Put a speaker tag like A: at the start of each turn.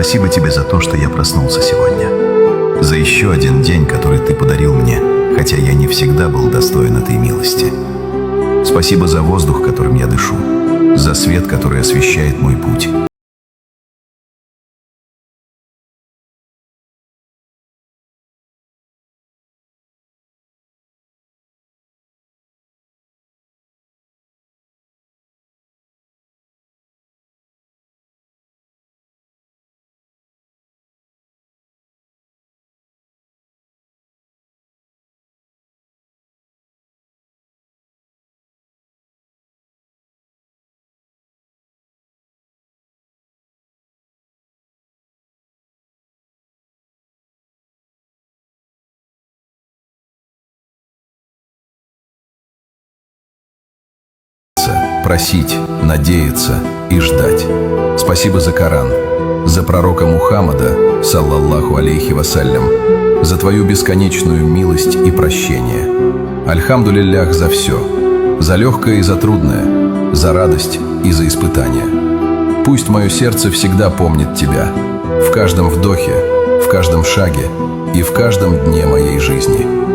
A: Спасибо тебе за то, что я проснулся сегодня. За еще один день, который ты подарил мне, хотя я не всегда был достоин этой милости. Спасибо за воздух, которым я дышу, за свет, который освещает мой путь. Просить, надеяться и ждать. Спасибо за Коран, за пророка Мухаммада, саллаллаху алейхи вассалям, за твою бесконечную милость и прощение. Альхамдулиллях за все, за легкое и за трудное, за радость и за испытания. Пусть мое сердце всегда помнит тебя, в каждом вдохе, в каждом шаге и в каждом дне моей жизни.